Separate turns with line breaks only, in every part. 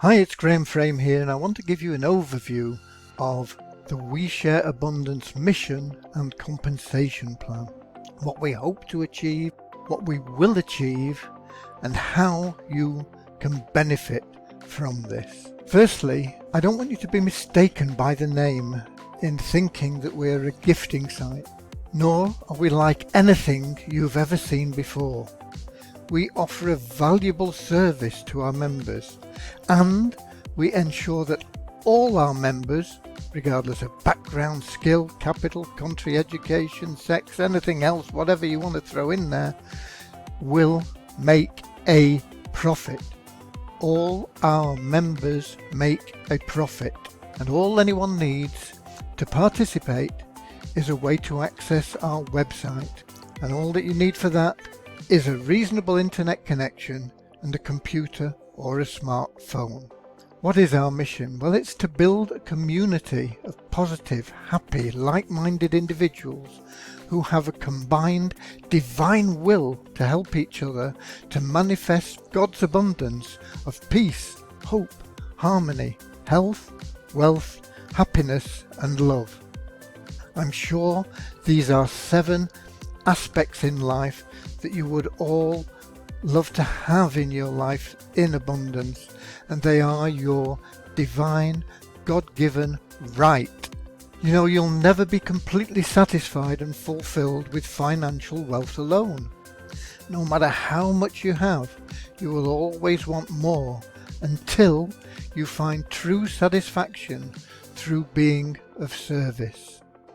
Hi, it's Graham Frame here, and I want to give you an overview of the We Share Abundance mission and compensation plan. What we hope to achieve, what we will achieve, and how you can benefit from this. Firstly, I don't want you to be mistaken by the name in thinking that we're a gifting site, nor are we like anything you've ever seen before. We offer a valuable service to our members, and we ensure that all our members, regardless of background, skill, capital, country, education, sex, anything else, whatever you want to throw in there, will make a profit. All our members make a profit, and all anyone needs to participate is a way to access our website, and all that you need for that is a reasonable internet connection and a computer or a smartphone. What is our mission? Well, it's to build a community of positive, happy, like-minded individuals who have a combined divine will to help each other to manifest God's abundance of peace, hope, harmony, health, wealth, happiness and love. I'm sure these are 7 aspects in life that you would all love to have in your life in abundance, and they are your divine, God-given right. You know, you'll never be completely satisfied and fulfilled with financial wealth alone. No matter how much you have, you will always want more until you find true satisfaction through being of service.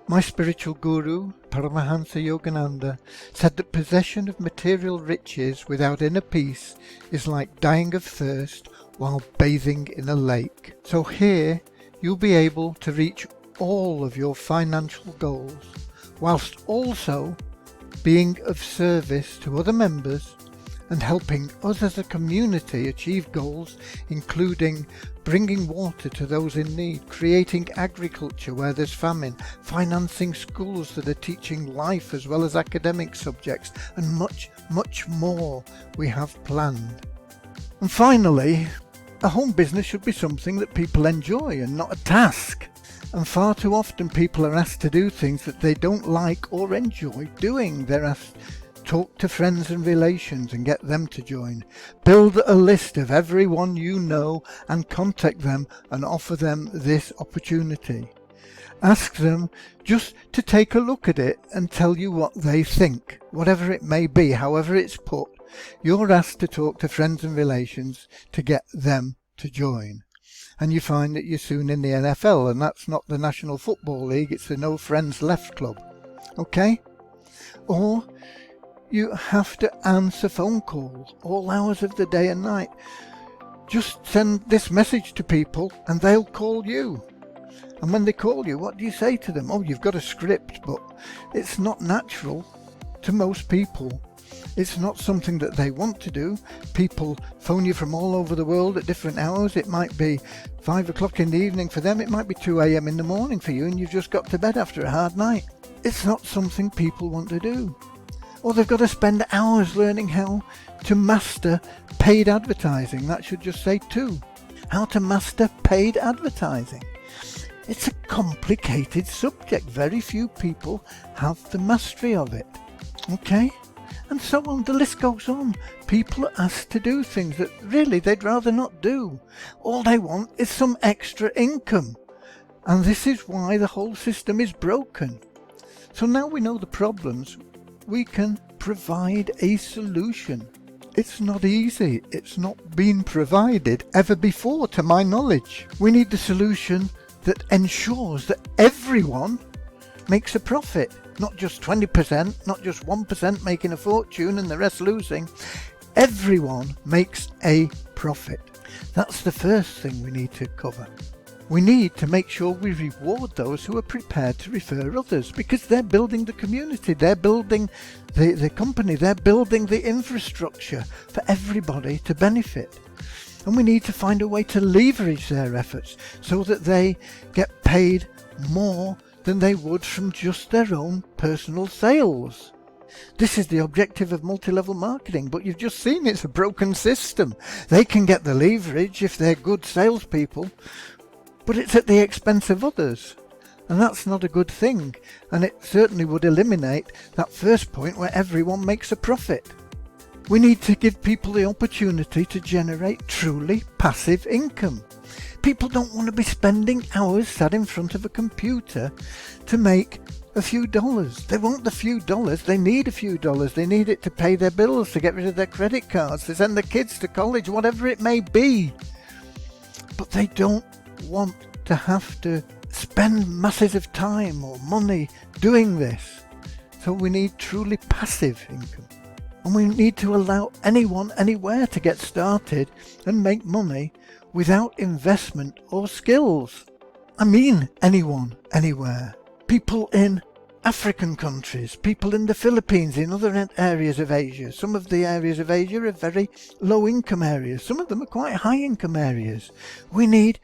My spiritual guru, Paramahansa Yogananda, said that possession of material riches without inner peace is like dying of thirst while bathing in a lake. So here you'll be able to reach all of your financial goals, whilst also being of service to other members and helping us as a community achieve goals, including bringing water to those in need, creating agriculture where there's famine, financing schools that are teaching life as well as academic subjects, and much, much more we have planned. And finally, a home business should be something that people enjoy and not a task. And far too often people are asked to do things that they don't like or enjoy doing. They're asked talk to friends and relations and get them to join. Build a list of everyone you know and contact them and offer them this opportunity. Ask them just to take a look at it and tell you what they think. Whatever it may be, however it's put, you're asked to talk to friends and relations to get them to join. And you find that you're soon in the NFL, and that's not the National Football League, it's the No Friends Left Club. Okay? Or you have to answer phone calls all hours of the day and night. Just send this message to people and they'll call you. And when they call you, what do you say to them? Oh, you've got a script, but it's not natural to most people. It's not something that they want to do. People phone you from all over the world at different hours. It might be 5 o'clock in the evening for them. It might be 2 a.m. in the morning for you, and you've just got to bed after a hard night. It's not something people want to do. Or they've got to spend hours learning how to master paid advertising. That should just say 2. How to master paid advertising. It's a complicated subject. Very few people have the mastery of it. Okay? And so on. The list goes on. People are asked to do things that really they'd rather not do. All they want is some extra income. And this is why the whole system is broken. So now we know the problems, we can provide a solution. It's not easy. It's not been provided ever before, to my knowledge. We need the solution that ensures that everyone makes a profit. Not just 20%, not just 1% making a fortune and the rest losing. Everyone makes a profit. That's the first thing we need to cover. We need to make sure we reward those who are prepared to refer others, because they're building the community, they're building the company, they're building the infrastructure for everybody to benefit. And we need to find a way to leverage their efforts so that they get paid more than they would from just their own personal sales. This is the objective of multi-level marketing, but you've just seen it's a broken system. They can get the leverage if they're good salespeople, but it's at the expense of others. And that's not a good thing, and it certainly would eliminate that first point where everyone makes a profit. We need to give people the opportunity to generate truly passive income. People don't want to be spending hours sat in front of a computer to make a few dollars. They want the few dollars, they need a few dollars, they need it to pay their bills, to get rid of their credit cards, to send their kids to college, whatever it may be. But they don't want to have to spend masses of time or money doing this. So we need truly passive income. And we need to allow anyone, anywhere to get started and make money without investment or skills. I mean anyone, anywhere. People in African countries, people in the Philippines, in other areas of Asia. Some of the areas of Asia are very low income areas. Some of them are quite high income areas. We need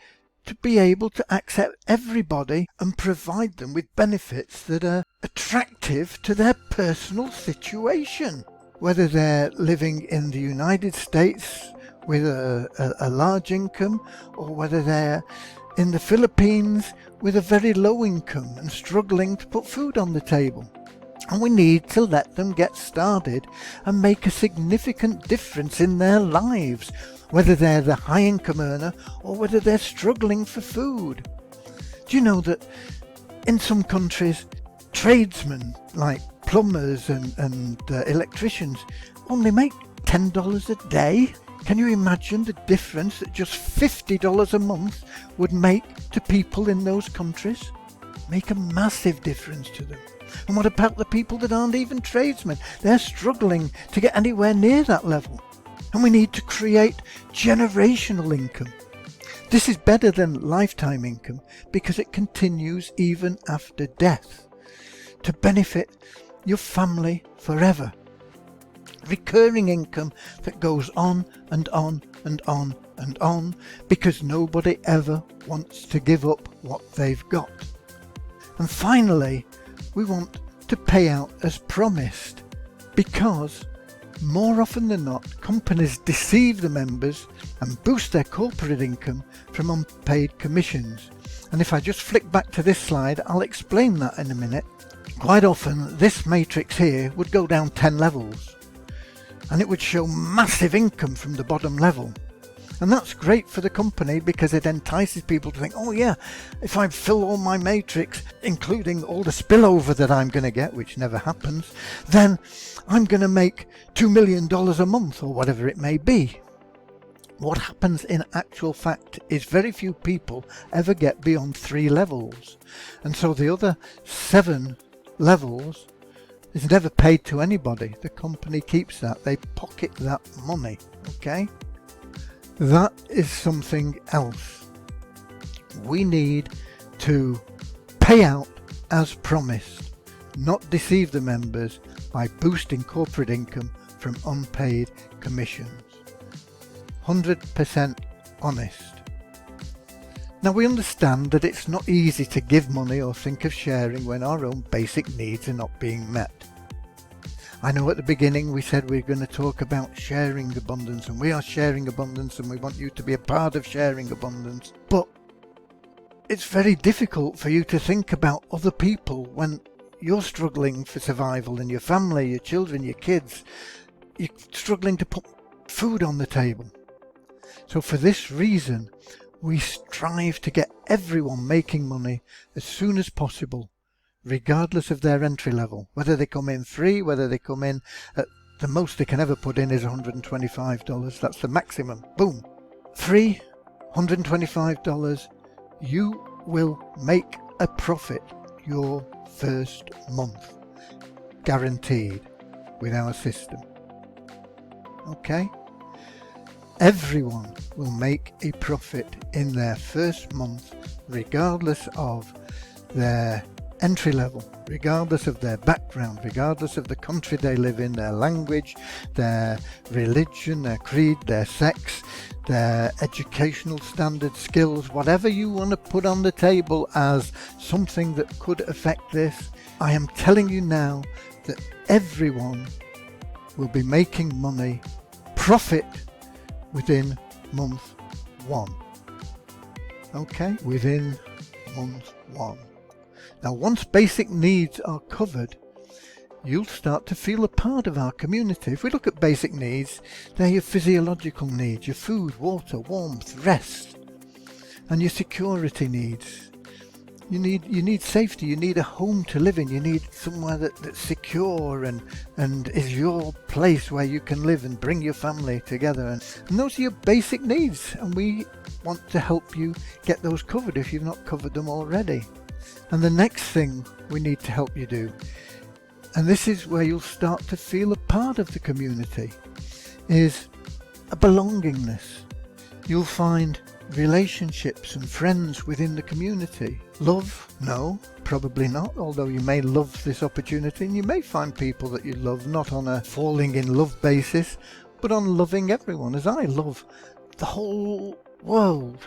to be able to accept everybody and provide them with benefits that are attractive to their personal situation. Whether they're living in the United States with a large income, or whether they're in the Philippines with a very low income and struggling to put food on the table. And we need to let them get started and make a significant difference in their lives, whether they're the high income earner or whether they're struggling for food. Do you know that in some countries, tradesmen like plumbers and electricians only make $10 a day? Can you imagine the difference that just $50 a month would make to people in those countries? Make a massive difference to them. And what about the people that aren't even tradesmen? They're struggling to get anywhere near that level. And we need to create generational income. This is better than lifetime income because it continues even after death to benefit your family forever. Recurring income that goes on and on and on and on because nobody ever wants to give up what they've got. And finally, we want to pay out as promised because more often than not, companies deceive the members and boost their corporate income from unpaid commissions. And if I just flick back to this slide, I'll explain that in a minute. Quite often, this matrix here would go down 10 levels and it would show massive income from the bottom level. And that's great for the company because it entices people to think, oh yeah, if I fill all my matrix, including all the spillover that I'm going to get, which never happens, then I'm going to make $2 million a month or whatever it may be. What happens in actual fact is very few people ever get beyond 3 levels. And so the other 7 levels is never paid to anybody. The company keeps that. They pocket that money. Okay? That is something else. We need to pay out as promised, not deceive the members by boosting corporate income from unpaid commissions. 100% honest. Now we understand that it's not easy to give money or think of sharing when our own basic needs are not being met. I know at the beginning we said we're going to talk about sharing abundance, and we are sharing abundance and we want you to be a part of sharing abundance. But it's very difficult for you to think about other people when you're struggling for survival in your family, your children, your kids. You're struggling to put food on the table. So for this reason, we strive to get everyone making money as soon as possible, regardless of their entry level, whether they come in free, whether they come in at the most they can ever put in is $125. That's the maximum. Boom. Free, $125. You will make a profit your first month. Guaranteed with our system. Okay? Everyone will make a profit in their first month, regardless of their entry level, regardless of their background, regardless of the country they live in, their language, their religion, their creed, their sex, their educational standards, skills, whatever you want to put on the table as something that could affect this. I am telling you now that everyone will be making money, profit, within month 1. Okay, within month 1. Now, once basic needs are covered, you'll start to feel a part of our community. If we look at basic needs, they're your physiological needs, your food, water, warmth, rest, and your security needs. You need safety, you need a home to live in, you need somewhere that's secure and is your place where you can live and bring your family together. And those are your basic needs, and we want to help you get those covered if you've not covered them already. And the next thing we need to help you do, and this is where you'll start to feel a part of the community, is a belongingness. You'll find relationships and friends within the community. Love? No, probably not, although you may love this opportunity, and you may find people that you love, not on a falling in love basis, but on loving everyone, as I love the whole world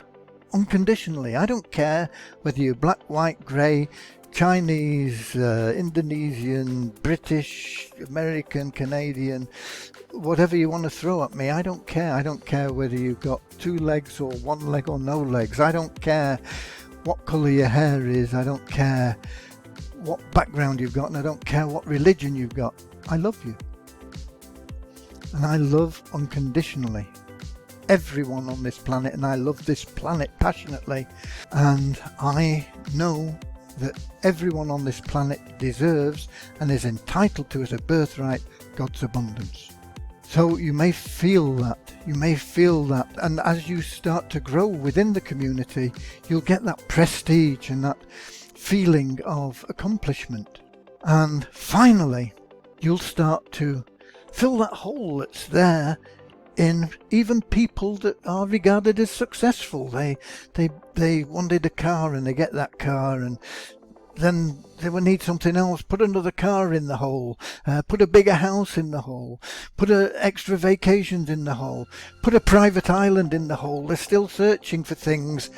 unconditionally. I don't care whether you're black, white, grey, Chinese, Indonesian, British, American, Canadian, whatever you want to throw at me. I don't care. I don't care whether you've got 2 legs or 1 leg or no legs. I don't care what colour your hair is. I don't care what background you've got, and I don't care what religion you've got. I love you. And I love unconditionally everyone on this planet, and I love this planet passionately. And I know that everyone on this planet deserves and is entitled to, as a birthright, God's abundance. So you may feel that, and as you start to grow within the community, you'll get that prestige and that feeling of accomplishment. And finally, you'll start to fill that hole that's there in even people that are regarded as successful. They wanted a car and they get that car, and then they will need something else. Put another car in the hole, put a bigger house in the hole, put extra vacations in the hole, put a private island in the hole. They're still searching for things.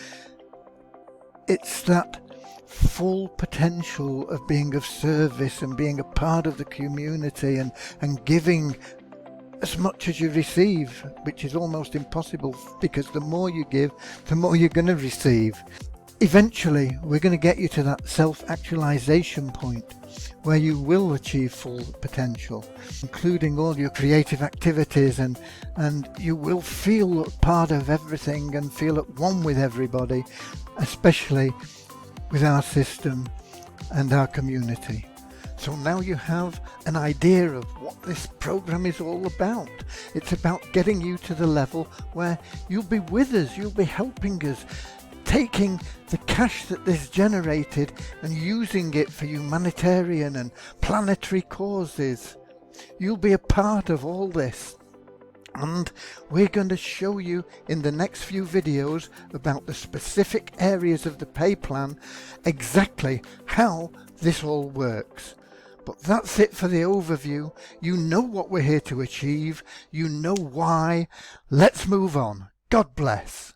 It's that full potential of being of service and being a part of the community and giving as much as you receive, which is almost impossible, because the more you give, the more you're going to receive. Eventually, we're going to get you to that self-actualization point where you will achieve full potential, including all your creative activities, and you will feel part of everything and feel at one with everybody, especially with our system and our community. So now you have an idea of what this program is all about. It's about getting you to the level where you'll be with us, you'll be helping us, taking the cash that is generated and using it for humanitarian and planetary causes. You'll be a part of all this. And we're going to show you in the next few videos about the specific areas of the pay plan, exactly how this all works. But that's it for the overview. You know what we're here to achieve. You know why. Let's move on. God bless.